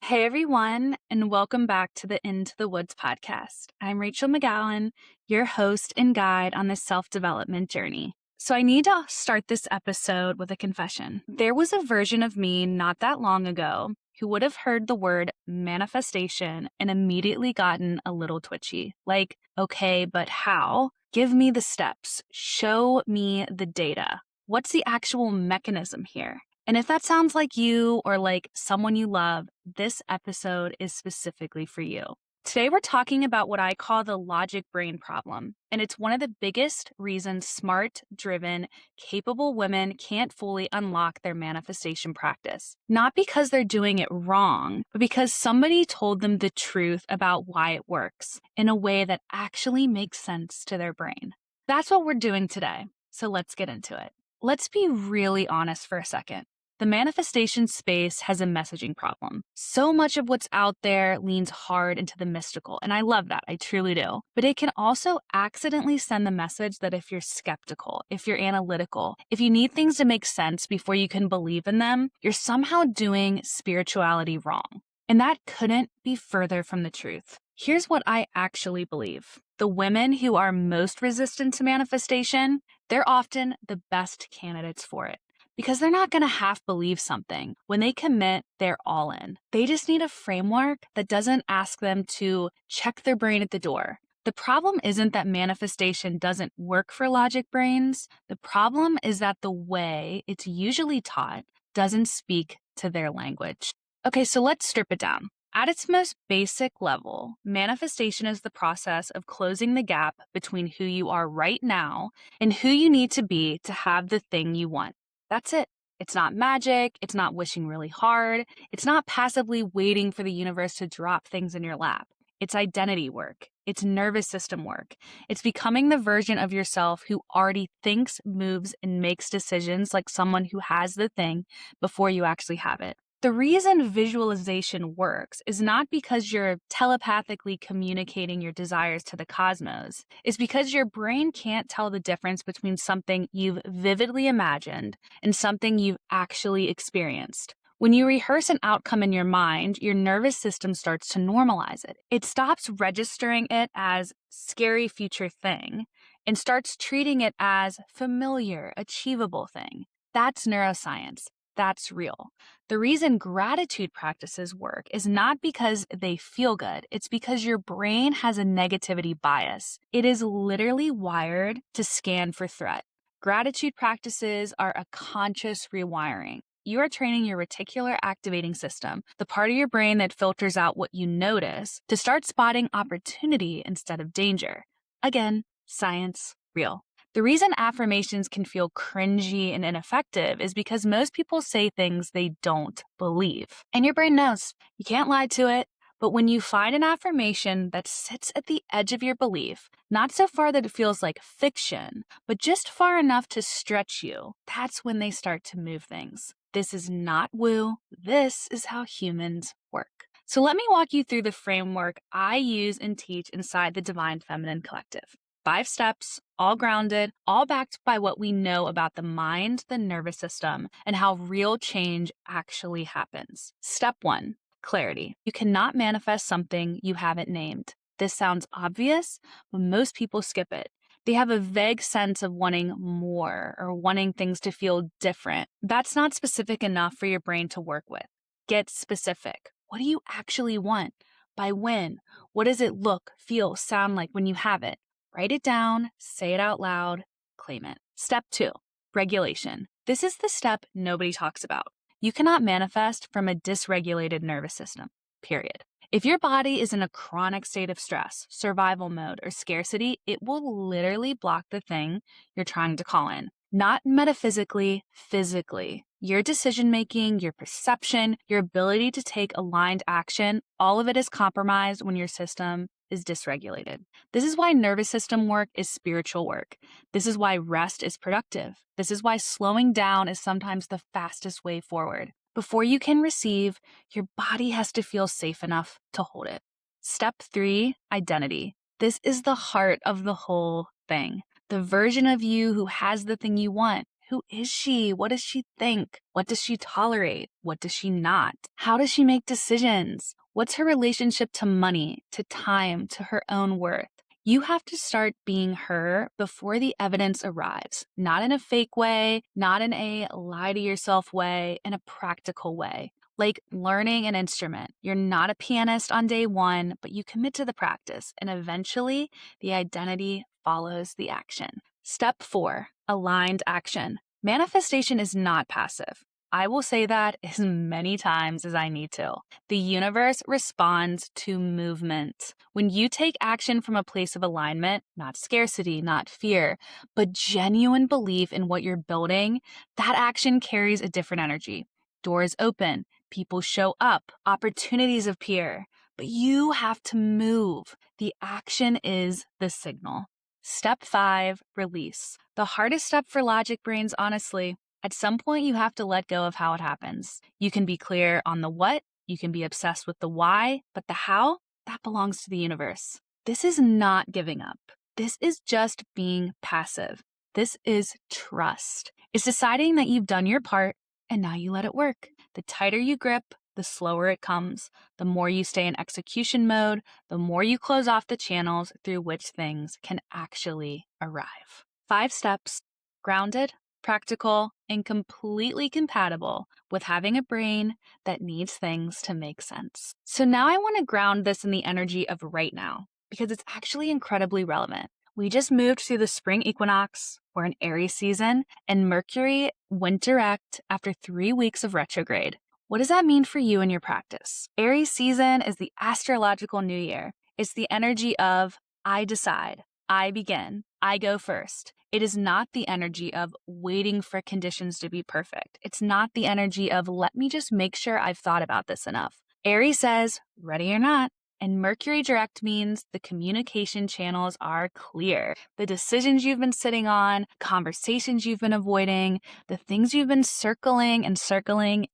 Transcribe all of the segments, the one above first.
Hey everyone, and welcome back to the Into the Woods podcast. I'm Rachel McGowan, your host and guide on this self-development journey. So I need to start this episode with a confession. There was a version of me not that long ago who would have heard the word manifestation and immediately gotten a little twitchy. Like, okay, but how? Give me the steps. Show me the data. What's the actual mechanism here? And if that sounds like you or like someone you love, this episode is specifically for you. Today, we're talking about what I call the logic brain problem. And it's one of the biggest reasons smart, driven, capable women can't fully unlock their manifestation practice. Not because they're doing it wrong, but because somebody told them the truth about why it works in a way that actually makes sense to their brain. That's what we're doing today. So let's get into it. Let's be really honest for a second. The manifestation space has a messaging problem. So much of what's out there leans hard into the mystical, and I love that, I truly do. But it can also accidentally send the message that if you're skeptical, if you're analytical, if you need things to make sense before you can believe in them, you're somehow doing spirituality wrong. And that couldn't be further from the truth. Here's what I actually believe. The women who are most resistant to manifestation, they're often the best candidates for it. Because they're not going to half believe something. When they commit, they're all in. They just need a framework that doesn't ask them to check their brain at the door. The problem isn't that manifestation doesn't work for logic brains. The problem is that the way it's usually taught doesn't speak to their language. Okay, so let's strip it down. At its most basic level, manifestation is the process of closing the gap between who you are right now and who you need to be to have the thing you want. That's it. It's not magic. It's not wishing really hard. It's not passively waiting for the universe to drop things in your lap. It's identity work. It's nervous system work. It's becoming the version of yourself who already thinks, moves, and makes decisions like someone who has the thing before you actually have it. The reason visualization works is not because you're telepathically communicating your desires to the cosmos. It's because your brain can't tell the difference between something you've vividly imagined and something you've actually experienced. When you rehearse an outcome in your mind, your nervous system starts to normalize it. It stops registering it as scary future thing and starts treating it as familiar, achievable thing. That's neuroscience. That's real. The reason gratitude practices work is not because they feel good. It's because your brain has a negativity bias. It is literally wired to scan for threat. Gratitude practices are a conscious rewiring. You are training your reticular activating system, the part of your brain that filters out what you notice, to start spotting opportunity instead of danger. Again, science, real. The reason affirmations can feel cringy and ineffective is because most people say things they don't believe. And your brain knows. You can't lie to it. But when you find an affirmation that sits at the edge of your belief, not so far that it feels like fiction, but just far enough to stretch you, that's when they start to move things. This is not woo. This is how humans work. So let me walk you through the framework I use and teach inside the Divine Feminine Collective. 5 steps, all grounded, all backed by what we know about the mind, the nervous system, and how real change actually happens. Step 1, clarity. You cannot manifest something you haven't named. This sounds obvious, but most people skip it. They have a vague sense of wanting more or wanting things to feel different. That's not specific enough for your brain to work with. Get specific. What do you actually want? By when? What does it look, feel, sound like when you have it? Write it down, say it out loud, claim it. Step 2, regulation. This is the step nobody talks about. You cannot manifest from a dysregulated nervous system, period. If your body is in a chronic state of stress, survival mode, or scarcity, it will literally block the thing you're trying to call in. Not metaphysically, physically. Your decision-making, your perception, your ability to take aligned action, all of it is compromised when your system is dysregulated. This is why nervous system work is spiritual work. This is why rest is productive. This is why slowing down is sometimes the fastest way forward. Before you can receive, your body has to feel safe enough to hold it. Step 3, identity. This is the heart of the whole thing. The version of you who has the thing you want, Who is she? What does she think? What does she tolerate? What does she not? How does she make decisions? What's her relationship to money, to time, to her own worth? You have to start being her before the evidence arrives, not in a fake way, not in a lie to yourself way, in a practical way. Like learning an instrument. You're not a pianist on day one, but you commit to the practice, and eventually the identity follows the action. Step 4, aligned action. Manifestation is not passive. I will say that as many times as I need to. The universe responds to movement. When you take action from a place of alignment, not scarcity, not fear, but genuine belief in what you're building, that action carries a different energy. Doors open, people show up, opportunities appear, but you have to move. The action is the signal. Step 5, release. The hardest step for logic brains, honestly. At some point, you have to let go of how it happens. You can be clear on the what, you can be obsessed with the why, but the how, that belongs to the universe. This is not giving up. This is just being passive. This is trust. It's deciding that you've done your part and now you let it work. The tighter you grip, the slower it comes. The more you stay in execution mode, the more you close off the channels through which things can actually arrive. 5 steps: grounded, practical, and completely compatible with having a brain that needs things to make sense. So now I want to ground this in the energy of right now, because it's actually incredibly relevant. We just moved through the spring equinox, we're in Aries season, and Mercury went direct after 3 weeks of retrograde. What does that mean for you in your practice? Aries season is the astrological new year. It's the energy of I decide, I begin, I go first. It is not the energy of waiting for conditions to be perfect. It's not the energy of let me just make sure I've thought about this enough. Aries says, ready or not. And Mercury direct means the communication channels are clear. The decisions you've been sitting on, conversations you've been avoiding, the things you've been circling,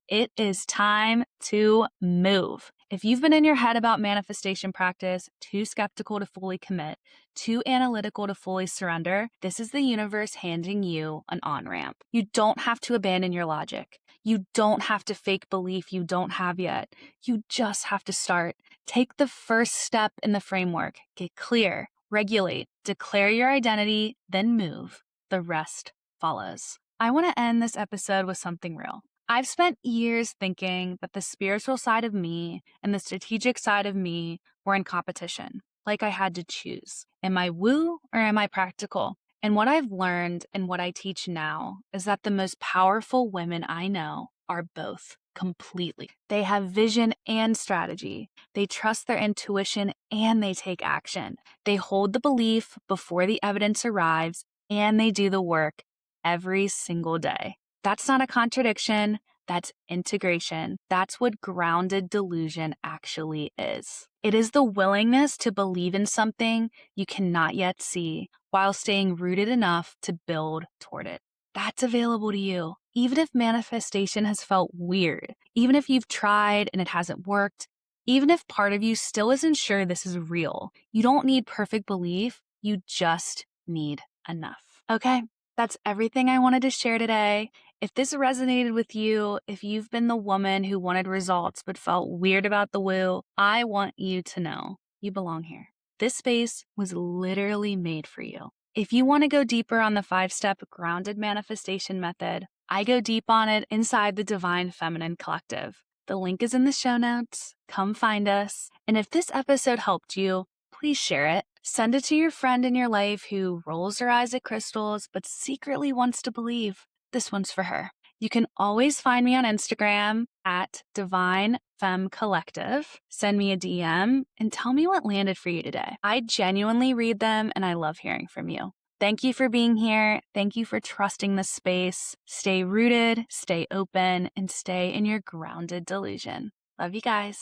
it is time to move. If you've been in your head about manifestation practice, too skeptical to fully commit, too analytical to fully surrender, this is the universe handing you an on-ramp. You don't have to abandon your logic. You don't have to fake belief you don't have yet. You just have to start. Take the first step in the framework. Get clear, regulate, declare your identity, then move. The rest follows. I want to end this episode with something real. I've spent years thinking that the spiritual side of me and the strategic side of me were in competition, like I had to choose. Am I woo or am I practical? And what I've learned and what I teach now is that the most powerful women I know are both completely. They have vision and strategy. They trust their intuition and they take action. They hold the belief before the evidence arrives and they do the work every single day. That's not a contradiction. That's integration. That's what grounded delusion actually is. It is the willingness to believe in something you cannot yet see while staying rooted enough to build toward it. That's available to you. Even if manifestation has felt weird, even if you've tried and it hasn't worked, even if part of you still isn't sure this is real, you don't need perfect belief. You just need enough. Okay, that's everything I wanted to share today. If this resonated with you, if you've been the woman who wanted results but felt weird about the woo, I want you to know you belong here. This space was literally made for you. If you want to go deeper on the 5-step grounded manifestation method, I go deep on it inside the Divine Feminine Collective. The link is in the show notes. Come find us. And if this episode helped you, please share it. Send it to your friend in your life who rolls her eyes at crystals but secretly wants to believe. This one's for her. You can always find me on Instagram at Divine Femme Collective. Send me a DM and tell me what landed for you today. I genuinely read them and I love hearing from you. Thank you for being here. Thank you for trusting the space. Stay rooted, stay open, and stay in your grounded delusion. Love you guys.